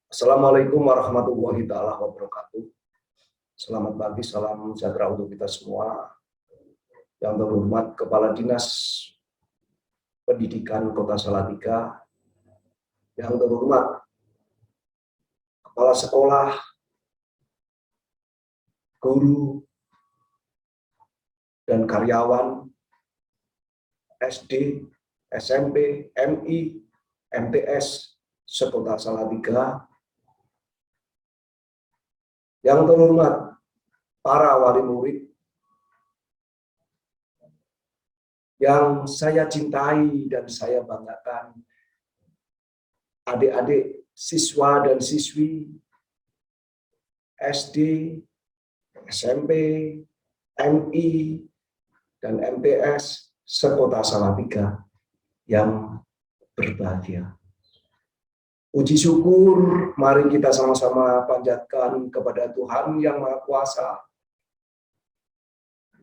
Assalamualaikum warahmatullahi wabarakatuh. Selamat pagi, salam sejahtera untuk kita semua. Yang terhormat Kepala Dinas Pendidikan Kota Salatiga, yang terhormat Kepala Sekolah, guru, dan karyawan SD, SMP, MI, MTS, sekota Salatiga, yang terhormat para wali murid yang saya cintai dan saya banggakan, adik-adik siswa dan siswi SD, SMP, MI, dan MTS sekota Salatiga yang berbahagia. Puji syukur, mari kita sama-sama panjatkan kepada Tuhan Yang Maha Kuasa,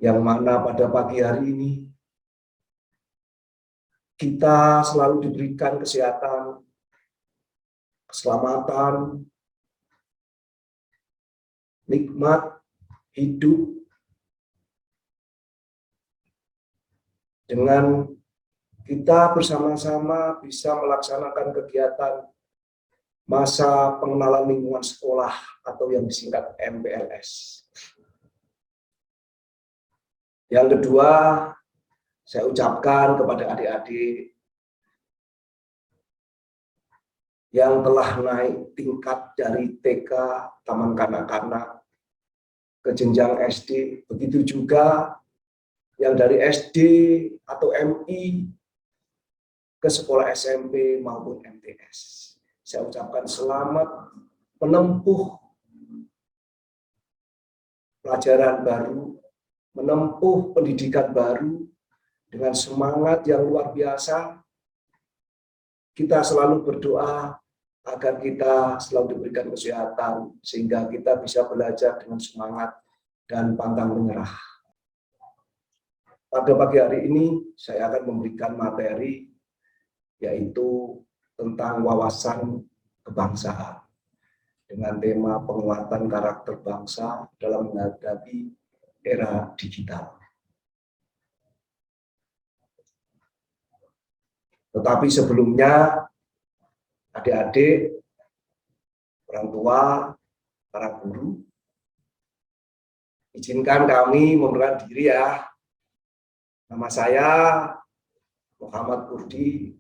yang mana pada pagi hari ini kita selalu diberikan kesehatan, keselamatan, nikmat hidup, dengan kita bersama-sama bisa melaksanakan kegiatan masa pengenalan lingkungan sekolah atau yang disingkat MPLS. Yang kedua, saya ucapkan kepada adik-adik yang telah naik tingkat dari TK, Taman Kanak-kanak, ke jenjang SD, begitu juga yang dari SD atau MI ke sekolah SMP maupun MTS. Saya ucapkan selamat menempuh pelajaran baru, menempuh pendidikan baru dengan semangat yang luar biasa. Kita selalu berdoa agar kita selalu diberikan kesehatan, sehingga kita bisa belajar dengan semangat dan pantang menyerah. Pada pagi hari ini, saya akan memberikan materi, yaitu tentang wawasan kebangsaan, dengan tema penguatan karakter bangsa dalam menghadapi era digital. Tetapi sebelumnya, adik-adik, orang tua, para guru, izinkan kami memperkenalkan diri ya. Nama saya Muhammad Kurdi.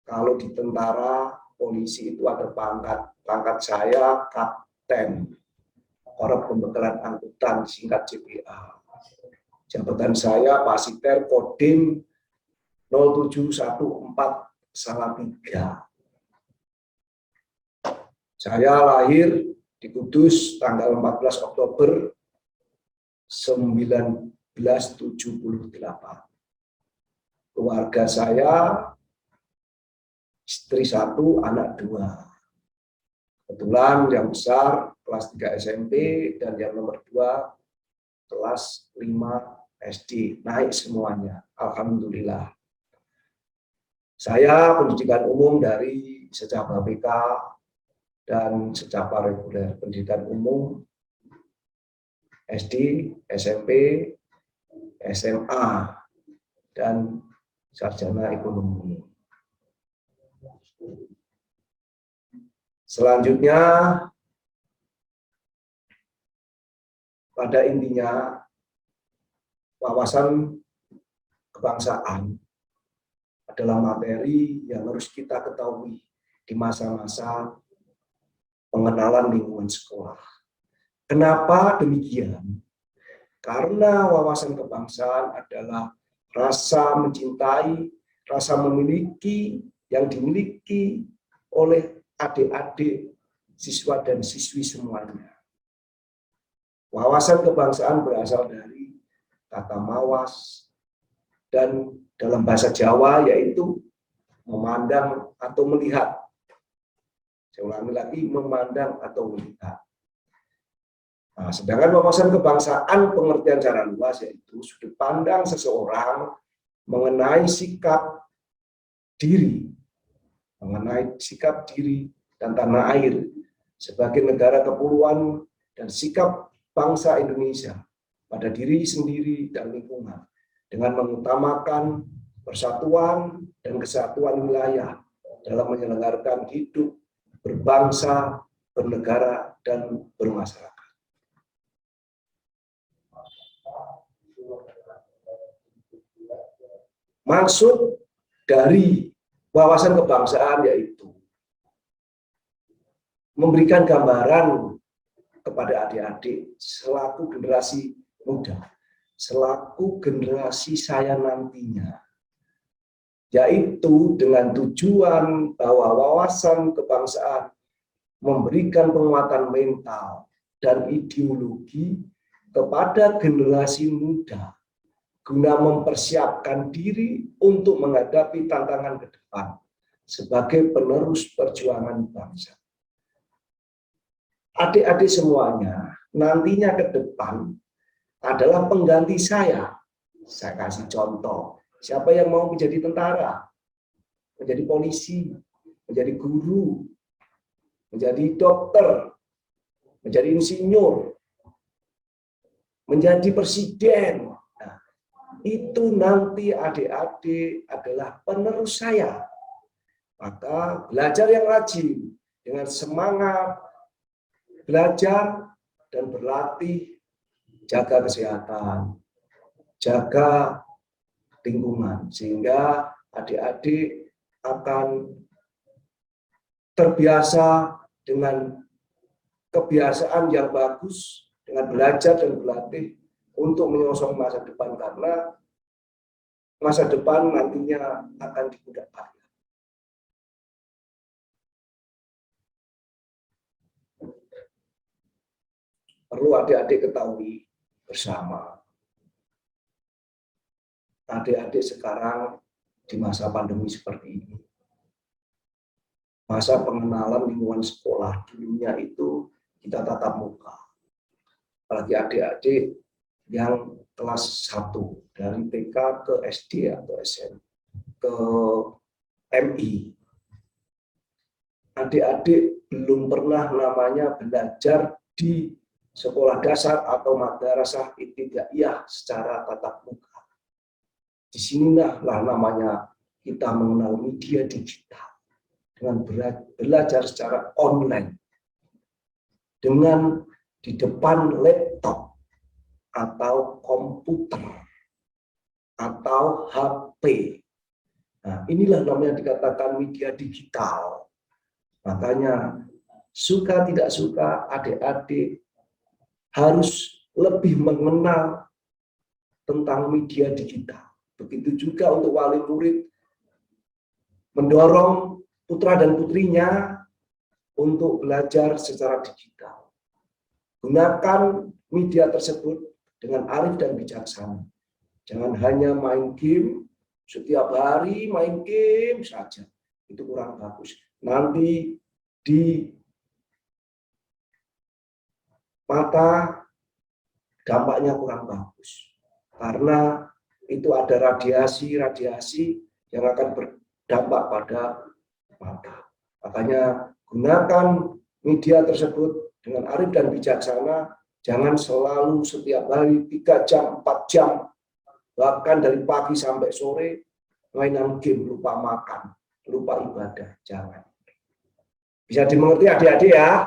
Kalau di tentara, polisi itu ada pangkat saya Kapten, Korps Pembekalan Angkutan, singkat CPA. Jabatan saya Pasiter Kodim 0714 Salatiga. Saya lahir di Kudus tanggal 14 Oktober 1978. Keluarga saya, istri 1, anak 2. Kebetulan yang besar kelas 3 SMP dan yang nomor 2 kelas 5 SD. Naik semuanya, alhamdulillah. Saya pendidikan umum dari Secapa BK dan Secapa reguler, pendidikan umum SD, SMP, SMA, dan sarjana ekonomi. Selanjutnya, pada intinya, wawasan kebangsaan adalah materi yang harus kita ketahui di masa-masa pengenalan lingkungan sekolah. Kenapa demikian? Karena wawasan kebangsaan adalah rasa mencintai, rasa memiliki yang dimiliki oleh adik-adik, siswa dan siswi semuanya. Wawasan kebangsaan berasal dari kata mawas, dan dalam bahasa Jawa yaitu memandang atau melihat. Saya ulangi lagi, memandang atau melihat. Nah, sedangkan wawasan kebangsaan pengertian secara luas yaitu sudut pandang seseorang mengenai sikap diri, mengenai sikap diri dan tanah air sebagai negara kepulauan dan sikap bangsa Indonesia pada diri sendiri dan lingkungan dengan mengutamakan persatuan dan kesatuan wilayah dalam menyelenggarakan hidup berbangsa, bernegara, dan bermasyarakat. Maksud dari wawasan kebangsaan yaitu memberikan gambaran kepada adik-adik selaku generasi muda, selaku generasi saya nantinya, yaitu dengan tujuan bahwa wawasan kebangsaan memberikan penguatan mental dan ideologi kepada generasi muda guna mempersiapkan diri untuk menghadapi tantangan ke depan sebagai penerus perjuangan bangsa. Adik-adik semuanya nantinya ke depan adalah pengganti saya. Saya kasih contoh. Siapa yang mau menjadi tentara, menjadi polisi, menjadi guru, menjadi dokter, menjadi insinyur, menjadi presiden. Nah, itu nanti adik-adik adalah penerus saya. Maka belajar yang rajin dengan semangat belajar dan berlatih, jaga kesehatan, jaga lingkungan, sehingga adik-adik akan terbiasa dengan kebiasaan yang bagus, dengan belajar dan berlatih untuk menyongsong masa depan, karena masa depan nantinya akan dibuat payah. Perlu adik-adik ketahui bersama. Adik-adik sekarang di masa pandemi seperti ini, masa pengenalan lingkungan sekolah dulunya itu kita tatap muka. Apalagi adik-adik yang kelas 1 dari TK ke SD atau SMP ke MI. Adik-adik belum pernah namanya belajar di sekolah dasar atau madrasah ibtidaiyah secara tatap muka. Disinilah namanya kita mengenal media digital dengan belajar secara online, dengan di depan laptop atau komputer atau HP. Nah, inilah namanya dikatakan media digital. Makanya suka tidak suka adik-adik harus lebih mengenal tentang media digital. Begitu juga untuk wali murid mendorong putra dan putrinya untuk belajar secara digital. Gunakan media tersebut dengan arif dan bijaksana. Jangan hanya main game, setiap hari main game saja. Itu kurang bagus. Nanti di mata dampaknya kurang bagus. Karena itu ada radiasi yang akan berdampak pada mata. Makanya gunakan media tersebut dengan arif dan bijaksana. Jangan selalu setiap hari 3 jam, 4 jam, bahkan dari pagi sampai sore mainan game, lupa makan, lupa ibadah. Jangan. Bisa dimengerti adik-adik ya?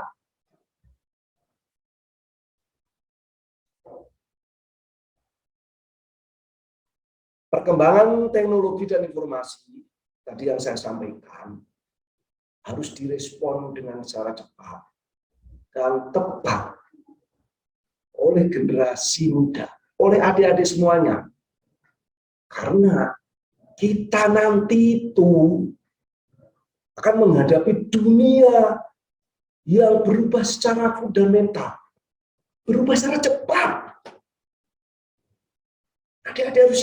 Perkembangan teknologi dan informasi tadi yang saya sampaikan harus direspon dengan secara cepat dan tepat oleh generasi muda, oleh adik-adik semuanya. Karena kita nanti itu akan menghadapi dunia yang berubah secara fundamental, berubah secara cepat. Adik-adik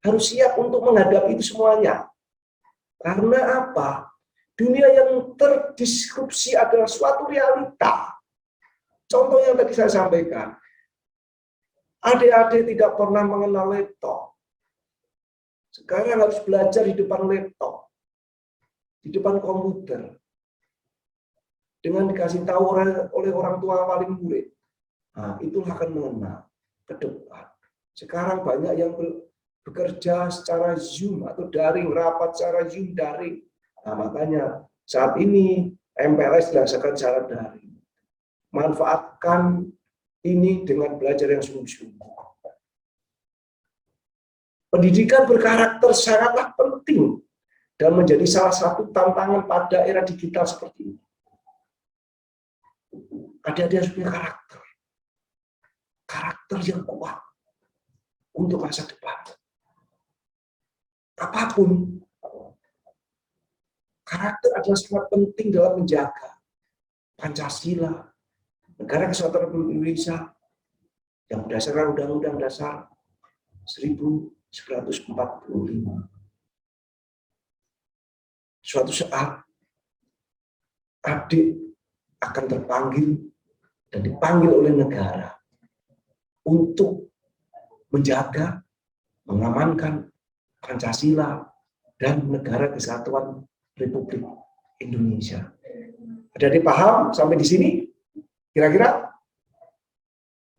harus siap untuk menghadapi itu semuanya. Karena apa? Dunia yang terdisrupsi adalah suatu realita. Contoh yang tadi saya sampaikan, adik-adik tidak pernah mengenal laptop. Sekarang harus belajar di depan laptop. di depan komputer, dengan dikasih tahu oleh orang tua wali murid, nah, itulah akan mengenal ke depan. Sekarang banyak yang bekerja secara Zoom atau daring, rapat secara Zoom daring. Nah, makanya saat ini MPLS dilaksanakan secara daring. Manfaatkan ini dengan belajar yang sungguh-sungguh. Pendidikan berkarakter sangatlah penting dan menjadi salah satu tantangan pada era digital seperti ini. Adik-adik harus punya karakter yang kuat untuk masa depan. Apapun, karakter adalah sangat penting dalam menjaga Pancasila, Negara Kesatuan Republik Indonesia yang berdasarkan Undang-Undang Dasar 1945. Suatu saat, adik akan terpanggil dan dipanggil oleh negara untuk menjaga, mengamankan Pancasila dan Negara Kesatuan Republik Indonesia. Ada dipaham sampai di sini? Kira-kira?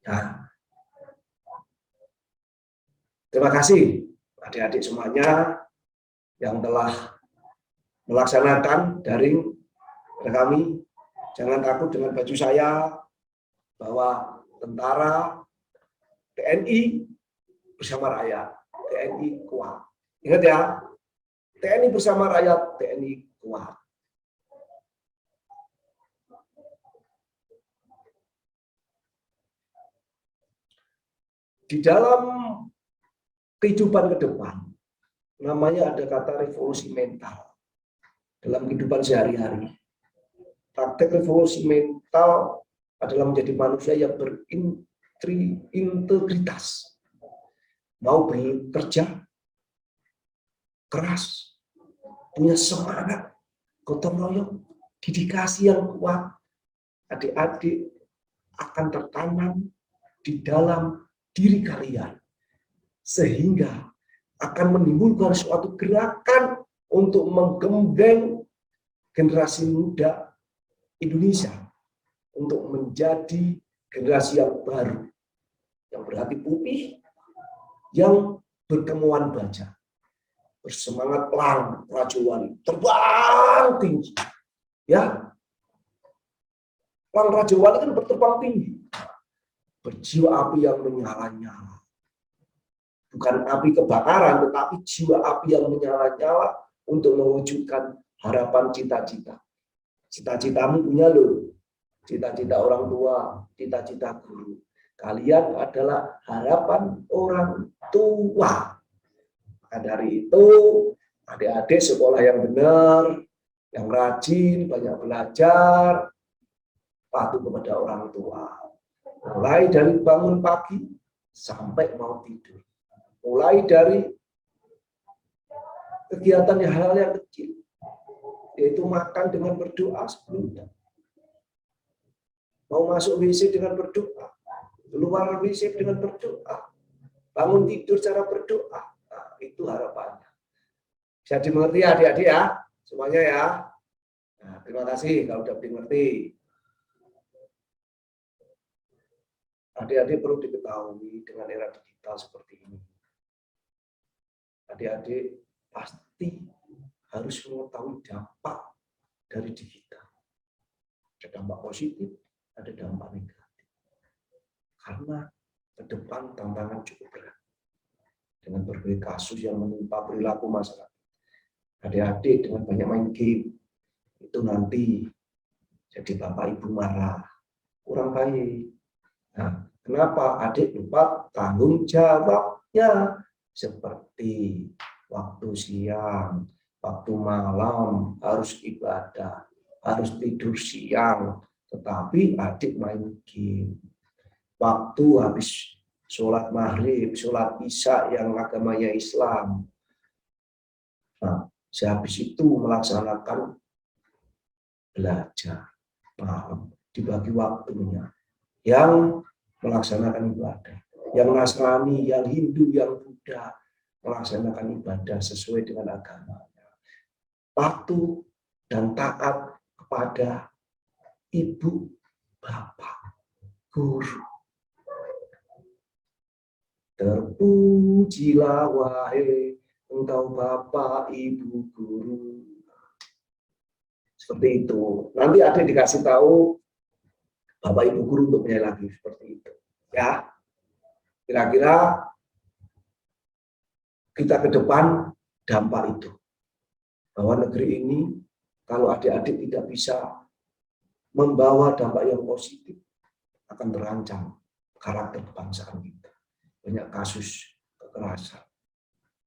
Nah, terima kasih adik-adik semuanya yang telah melaksanakan daring pada kami. Jangan takut dengan baju saya, bahwa tentara, TNI bersama rakyat, TNI kuat. Ingat ya, TNI bersama rakyat, TNI kuat. Di dalam kehidupan ke depan, namanya ada kata revolusi mental. Dalam kehidupan sehari-hari, praktek revolusi mental adalah menjadi manusia yang berintegritas, mau bekerja keras, punya semangat, gotong royong, dedikasi yang kuat. Adik-adik akan tertanam di dalam diri kalian, sehingga akan menimbulkan suatu gerakan untuk menggembleng generasi muda Indonesia untuk menjadi generasi yang baru, yang berhati putih, yang berkemauan baja, bersemangat pelang rajawali, terbang tinggi. Ya, pelang rajawali kan berterbang tinggi, berjiwa api yang menyala-nyala. Bukan api kebakaran, tetapi jiwa api yang menyala-nyala untuk mewujudkan harapan cita-cita. Cita-citamu punya loh, cita-cita orang tua, cita-cita guru. Kalian adalah harapan orang tua. Maka dari itu, adik-adik sekolah yang benar, yang rajin, banyak belajar, patuh kepada orang tua. Mulai dari bangun pagi sampai mau tidur. Mulai dari kegiatan hal-hal yang kecil, yaitu makan dengan berdoa sebelumnya. Mau masuk WC dengan berdoa, keluar WC dengan berdoa, bangun tidur cara berdoa. Nah, itu harapannya. Bisa dimengerti adik-adik ya, semuanya ya. Nah, terima kasih kalau sudah dimengerti. Adik-adik perlu diketahui dengan era digital seperti ini. Adik-adik pasti harus mengetahui dampak dari digital. Ada dampak positif, ada dampak negatif. Karena ke depan tantangan cukup berat. Dengan berbagai kasus yang menimpa perilaku masyarakat. Adik-adik dengan banyak main game, itu nanti jadi bapak ibu marah, kurang baik. Nah, kenapa adik lupa tanggung jawabnya? Seperti waktu siang, waktu malam harus ibadah, harus tidur siang, tetapi adik main game. Waktu habis sholat maghrib, sholat isya yang agamanya Islam. Nah, sehabis itu melaksanakan belajar malam, dibagi waktunya. Yang melaksanakan ibadah, yang Nasrani, yang Hindu, yang Buddha melaksanakan ibadah sesuai dengan agamanya. Waktu dan taat kepada ibu, bapak, guru. Terpujilah wahai engkau bapak, ibu, guru. Seperti itu. Nanti adik dikasih tahu bapak ibu guru untuk menyanyi lagi seperti itu. Ya, kira-kira kita ke depan dampak itu. Bahwa negeri ini kalau adik-adik tidak bisa membawa dampak yang positif, akan terancam karakter kebangsaan kita. Banyak kasus kekerasan.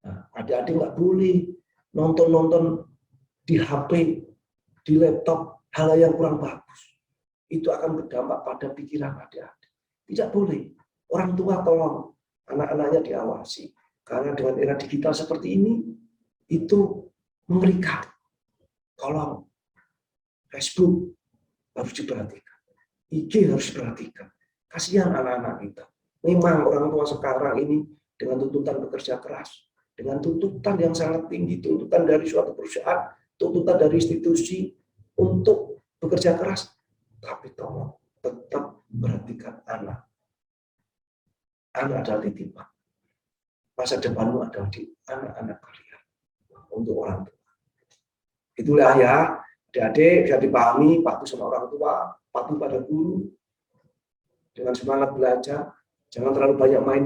Nah, adik-adik nggak boleh nonton-nonton di HP, di laptop, hal yang kurang bagus. Itu akan berdampak pada pikiran adik-adik. Tidak boleh. Orang tua tolong anak-anaknya diawasi. Karena dengan era digital seperti ini, itu mengerikan. Tolong. Facebook harus diperhatikan. IG harus diperhatikan. Kasihan anak-anak kita. Memang orang tua sekarang ini dengan tuntutan bekerja keras, dengan tuntutan yang sangat tinggi, tuntutan dari suatu perusahaan, tuntutan dari institusi untuk bekerja keras, tapi tolong tetap perhatikan anak. Anak adalah titipan. Masa depanmu adalah di anak-anak kalian untuk orang tua. Itulah ya, adik-adik bisa dipahami, patuh sama orang tua, patuh pada guru, dengan semangat belajar. Jangan terlalu banyak main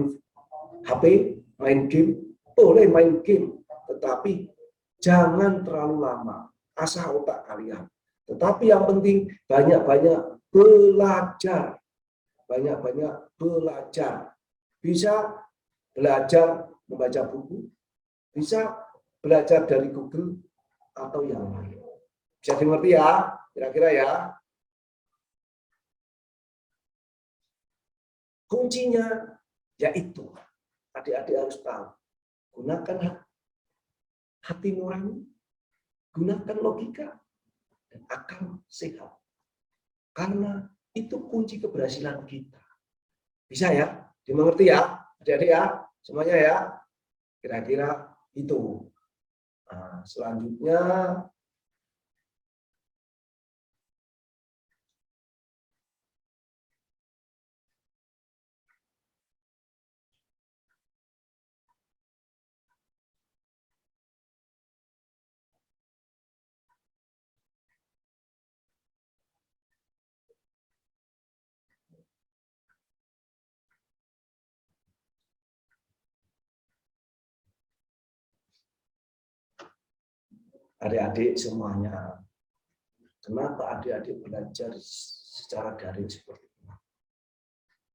HP, main game. Boleh main game, tetapi jangan terlalu lama. Asah otak kalian. Tetapi yang penting banyak-banyak belajar. Banyak-banyak belajar. Bisa belajar membaca buku, bisa belajar dari Google atau yang lain. Bisa dimengerti ya? Kira-kira ya. Kuncinya yaitu adik-adik harus tahu, gunakan hati nurani, gunakan logika dan akal sehat. Karena itu kunci keberhasilan kita. Bisa ya? Dimengerti ya? Adik-adik ya? Semuanya ya? Kira-kira itu. Nah, selanjutnya adik-adik semuanya. Kenapa adik-adik belajar secara daring seperti ini?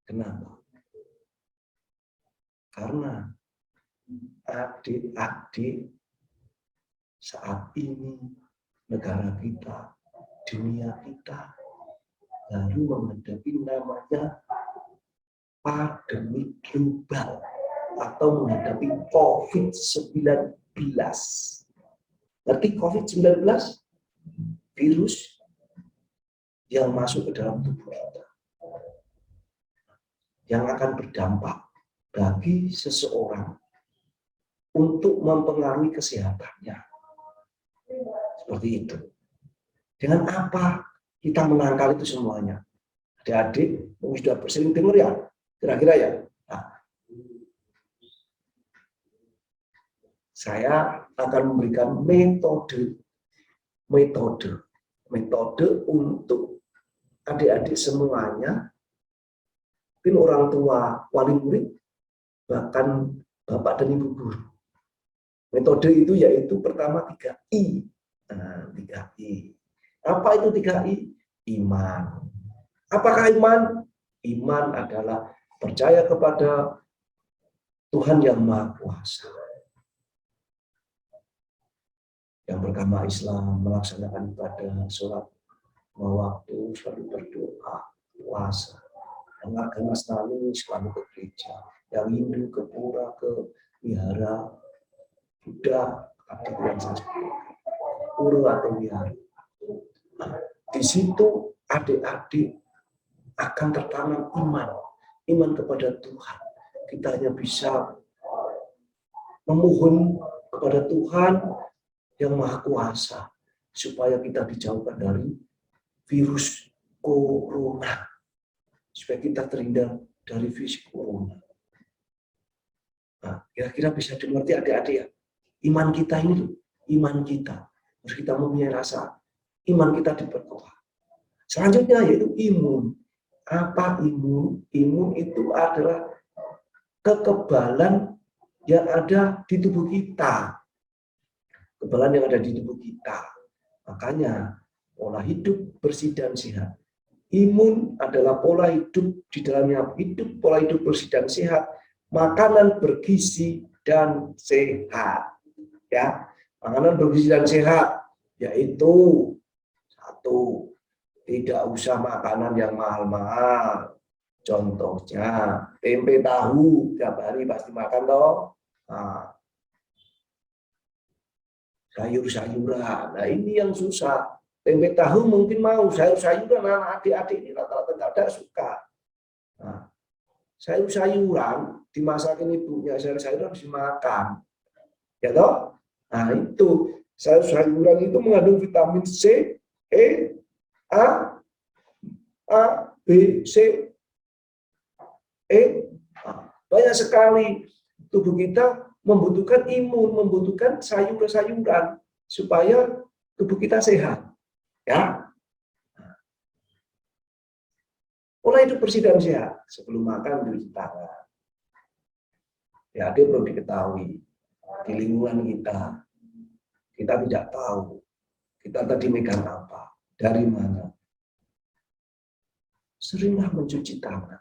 Kenapa? Karena adik-adik saat ini negara kita, dunia kita baru menghadapi namanya pandemi global atau menghadapi COVID-19. Ngerti COVID-19? Virus yang masuk ke dalam tubuh kita. Yang akan berdampak bagi seseorang untuk mempengaruhi kesehatannya. Seperti itu. Dengan apa kita menangkal itu semuanya? Adik-adik, sudah sering dengar ya? Kira-kira ya? Nah, saya akan memberikan metode untuk adik-adik semuanya, mungkin orang tua, wali murid, bahkan bapak dan ibu guru. Metode itu yaitu pertama 3I. Nah, 3I. Apa itu 3I? Iman. Apakah iman? Iman adalah percaya kepada Tuhan yang Maha Kuasa. Yang beragama Islam melaksanakan ibadah, sholat, waktu, selalu berdoa, puasa. Yang agama Nasrani selalu ke gereja. Yang Hindu ke pura, ke wihara, Buddha, yang saya sebutkan, pura atau wihara. Nah, di situ adik-adik akan tertanam iman kepada Tuhan. Kita hanya bisa memohon kepada Tuhan yang Maha Kuasa supaya kita dijauhkan dari virus corona. Supaya kita terhindar dari virus corona. Nah, kira-kira bisa dimengerti adik-adik ya. Iman kita ini loh, iman kita. Harus kita mempunyai rasa iman kita diperkuat. Selanjutnya yaitu imun. Apa imun? Imun itu adalah kekebalan yang ada di tubuh kita. Kekebalan yang ada di tubuh kita. Makanya pola hidup bersih dan sehat. Imun adalah pola hidup, di dalamnya hidup pola hidup bersih dan sehat, makanan bergizi dan sehat. Ya, makanan bergizi dan sehat yaitu satu, tidak usah makanan yang mahal-mahal. Contohnya tempe tahu tiap hari pasti makan toh. Nah, sayur-sayuran. Nah, ini yang susah. Tempe tahu mungkin mau, sayur-sayuran anak adik-adik ini rata-rata tidak ada suka. Nah, sayur-sayuran dimasakin ibunya, sayur-sayuran harus dimakan. Ya toh? Nah, itu sayur-sayuran itu mengandung vitamin C, E, A, B, C, E. Nah, banyak sekali tubuh kita membutuhkan imun, membutuhkan sayur-sayuran supaya tubuh kita sehat. Ya. Pola hidup bersih dan sehat. Sebelum makan cuci tangan. Ya, dia perlu diketahui di lingkungan kita tidak tahu kita tadi megang apa, dari mana. Seringlah mencuci tangan.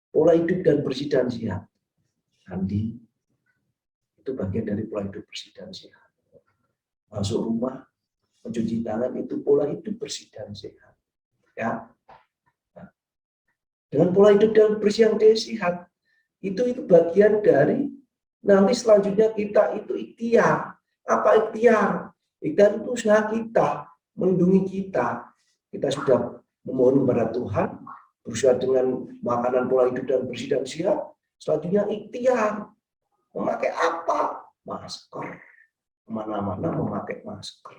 Pola hidup dan bersih dan sehat. Mandi itu bagian dari pola hidup bersih dan sehat. Masuk rumah, mencuci tangan itu pola hidup bersih dan sehat. Ya. Nah, dengan pola hidup dan bersih dan sehat, itu bagian dari nanti selanjutnya kita itu ikhtiar. Apa ikhtiar? Ikhtiar itu usaha kita, melindungi kita. Kita sudah memohon kepada Tuhan, berusaha dengan makanan pola hidup dan bersih dan sehat. Selanjutnya ikhtiar. Memakai apa? Masker. Kemana-mana memakai masker.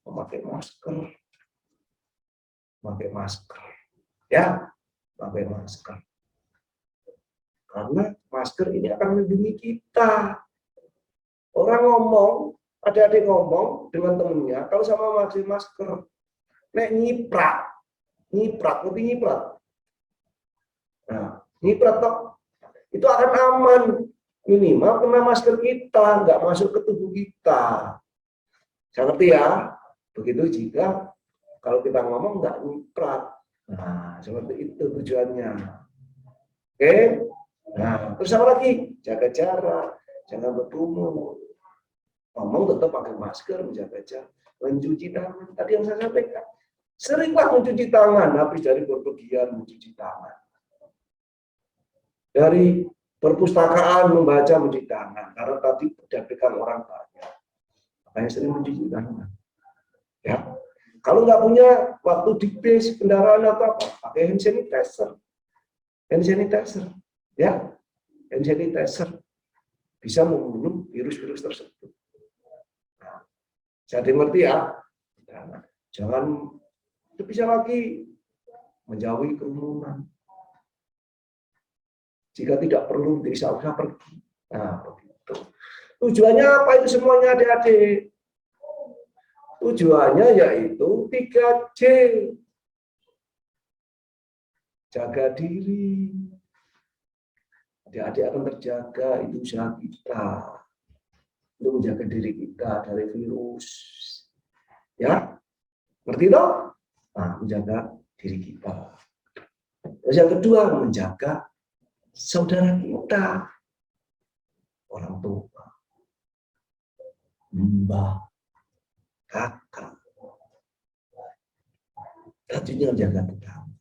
Memakai masker. Memakai masker. Ya, memakai masker. Karena masker ini akan melindungi kita. Orang ngomong, adik-adik ngomong dengan temennya, kalau sama pakai masker, nek nyiprat, ngerti nyiprat? Nah, nyiprat toh, itu akan aman. Minimal kena masker kita, nggak masuk ke tubuh kita. Saya ngerti ya? Begitu jika kalau kita ngomong nggak nyiprat. Nah, seperti itu tujuannya. Oke? Nah, terus apa lagi? Jaga jarak, jangan berkerumun. Ngomong tetap pakai masker, menjaga jarak, mencuci tangan. Tadi yang saya sampaikan. Seringlah mencuci tangan, habis dari berpergian mencuci tangan. Dari perpustakaan membaca mencuci tangan, karena tadi berdampingan orang banyak. Makanya sering mencuci tangan. Ya. Kalau nggak punya waktu di bis, kendaraan atau apa, pakai hand sanitizer. Hand sanitizer. Ya, hand sanitizer bisa membunuh virus-virus tersebut. Nah, saya mengerti ya. Nah, jangan bisa lagi menjauhi kerumunan. Jika tidak perlu, tidak usah pergi. Nah, begitu. Tujuannya apa itu semuanya adik-adik? Tujuannya yaitu 3J. Jaga diri. Adik-adik akan terjaga, itu usaha kita untuk menjaga diri kita dari virus. Ya, ngerti toh? Nah, menjaga diri kita. Terus yang kedua, menjaga saudara kita, orang tua, mbah, kakak. Tentunya menjaga tetangga.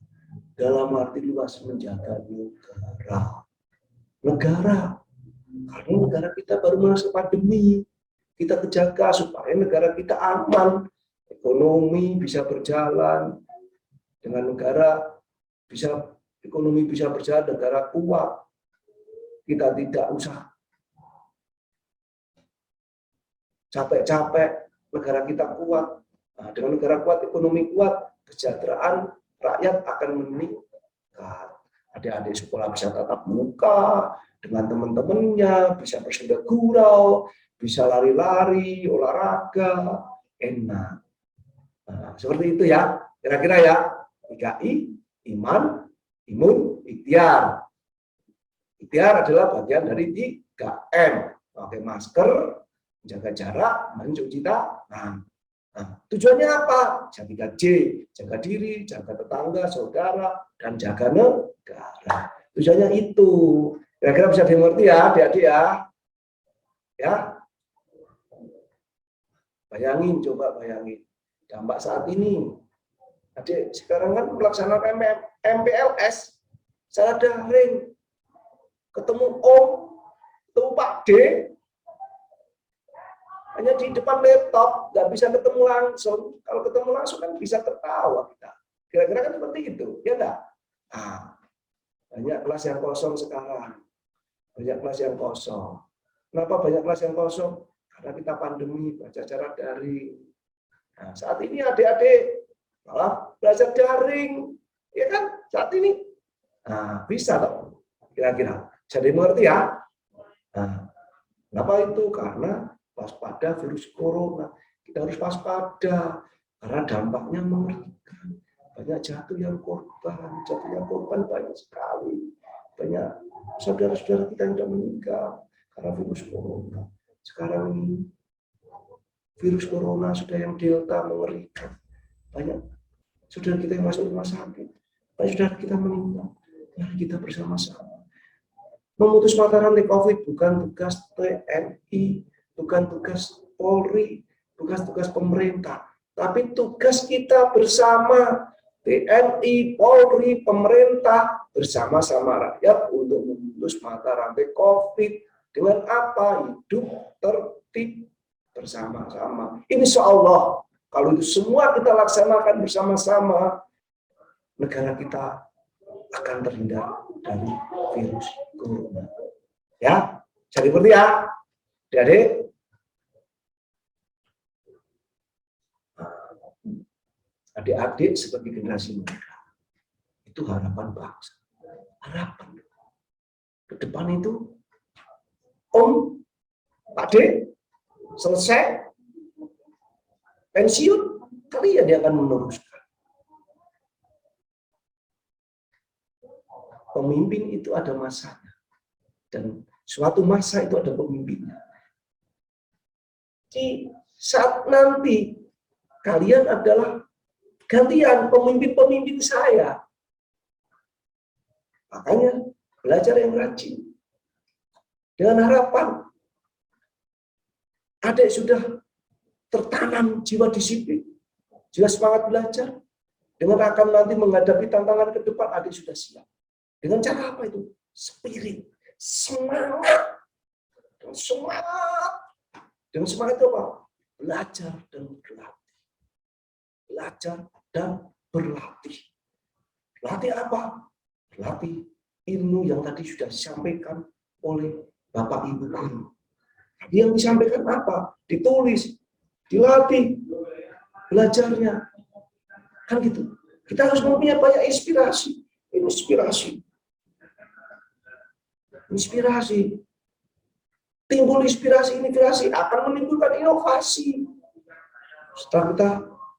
Dalam arti luas menjaga negara. Karena negara kita baru masuk pandemi, kita kejaga supaya negara kita aman, ekonomi bisa berjalan, dengan negara bisa ekonomi bisa berjalan, negara kuat, kita tidak usah capek-capek negara kita kuat. Nah, dengan negara kuat, ekonomi kuat, kesejahteraan rakyat akan meningkat. Adik-adik sekolah bisa tatap muka dengan teman-temannya, bisa bersenda gurau, bisa lari-lari, olahraga, enak. Nah, seperti itu ya, kira-kira ya. 3I, iman, imun, ikhtiar. Ikhtiar adalah bagian dari 3M. Pakai masker, menjaga jarak, mencuci tangan. Nah, tujuannya apa? Jaga J, jaga diri, jaga tetangga, saudara, dan jaga negara. Tujuannya itu. Kira-kira bisa dimengerti ya, adik-adik ya. Ya. Bayangin, coba bayangin. Dampak saat ini. Adik, sekarang kan melaksanakan MPLS secara daring. Ketemu Om, ketemu Pak D, hanya di depan laptop, nggak bisa ketemu langsung. Kalau ketemu langsung kan bisa tertawa kita. Kira-kira kan seperti itu, ya enggak? Nah, banyak kelas yang kosong sekarang. Banyak kelas yang kosong. Kenapa banyak kelas yang kosong? Karena kita pandemi, belajar secara daring. Nah, saat ini adik-adik malah belajar daring. Ya kan? Saat ini. Nah, bisa dong. Kira-kira. Jadi mengerti ya? Nah, kenapa itu? Karena waspada virus corona. Kita harus waspada karena dampaknya mengerikan. Banyak jatuhnya korban banyak sekali. Banyak saudara-saudara kita yang sudah meninggal karena virus corona. Sekarang ini virus corona sudah yang delta mengerikan. Banyak saudara kita yang masuk rumah sakit. Banyak saudara kita meninggal. Mari kita bersama-sama. Memutus mata rantai COVID bukan tugas TNI, bukan tugas Polri, bukan tugas pemerintah, tapi tugas kita bersama TNI, Polri, pemerintah, bersama-sama rakyat untuk memutus mata rantai COVID dengan apa? Hidup tertib bersama-sama. Insya Allah, kalau itu semua kita laksanakan bersama-sama, negara kita akan terhindar dari virus corona. Ya, jadi seperti ya, adik-adik. Adik-adik sebagai generasi muda itu harapan bangsa. Harapan ke depan itu, Om, Pak D, selesai, pensiun, kalian yang akan meneruskan. Pemimpin itu ada masanya. Dan suatu masa itu ada pemimpinnya. Di saat nanti kalian adalah gantian pemimpin-pemimpin saya. Makanya belajar yang rajin. Dengan harapan adik sudah tertanam jiwa disiplin, jiwa semangat belajar. Dengan akan nanti menghadapi tantangan ke depan, adik sudah siap. Dengan cara apa itu? Spirit, semangat, dan semangat. Dengan semangat itu apa? Belajar dan berlatih. Belajar dan berlatih. Berlatih apa? Berlatih ilmu yang tadi sudah disampaikan oleh Bapak Ibu guru. Tadi yang disampaikan apa? Ditulis, dilatih, belajarnya. Kan gitu. Kita harus mempunyai banyak inspirasi. Inspirasi. Timbul inspirasi akan menimbulkan inovasi. Setelah kita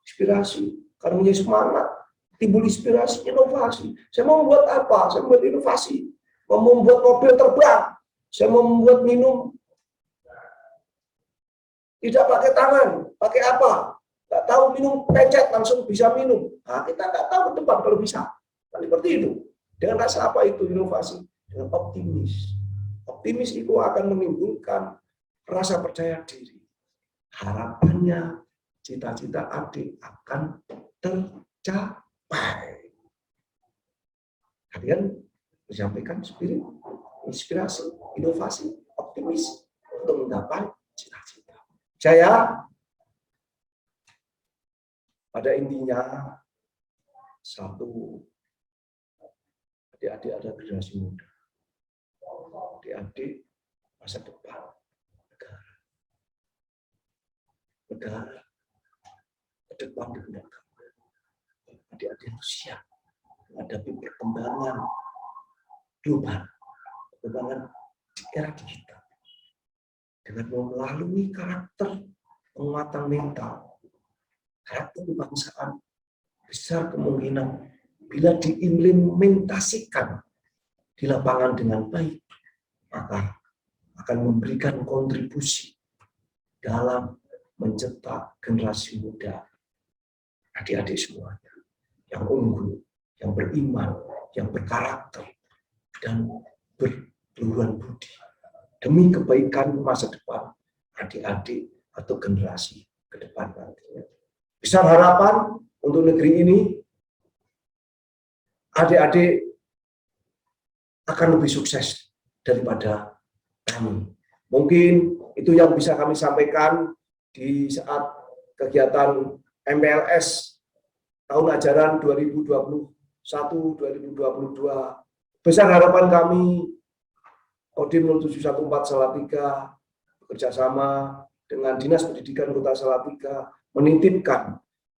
inspirasi, karena punya semangat, timbul inspirasi, inovasi. Saya mau membuat apa? Saya membuat inovasi. Mau membuat mobil terbang. Saya mau membuat minum. Tidak pakai tangan. Pakai apa? Nggak tahu minum pencet langsung bisa minum. Nah, kita nggak tahu ke depan kalau bisa. Kan seperti itu. Dengan rasa apa itu inovasi? Dengan optimis. Optimis itu akan menimbulkan rasa percaya diri. Harapannya cita-cita adik akan tercapai. Kalian menyampaikan spirit, inspirasi, inovasi, optimis untuk menggapai cita-cita. Saya pada intinya satu, adik-adik ada generasi muda. Adik-adik masa depan negara. Negara ke depan digunakan. Adik-adik harus siap menghadapi perkembangan global, perkembangan di era digital. Dengan melalui karakter penguatan mental, karakter kebangsaan, besar kemungkinan bila diimplementasikan di lapangan dengan baik, maka akan memberikan kontribusi dalam mencetak generasi muda, adik-adik semuanya, yang unggul, yang beriman, yang berkarakter, dan berluhuran budi, demi kebaikan masa depan adik-adik atau generasi ke depan nantinya. Besar harapan untuk negeri ini, adik-adik akan lebih sukses daripada kami. Mungkin itu yang bisa kami sampaikan di saat kegiatan MPLS tahun ajaran 2021-2022. Besar harapan kami, Kodim 0714 Salatiga bekerjasama dengan Dinas Pendidikan Kota Salatiga menitipkan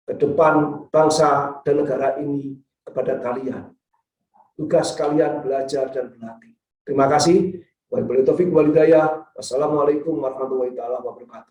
ke depan bangsa dan negara ini kepada kalian. Tugas kalian belajar dan berlatih. Terima kasih. Wabillahi taufiq wal hidayah. Wassalamualaikum warahmatullahi wabarakatuh.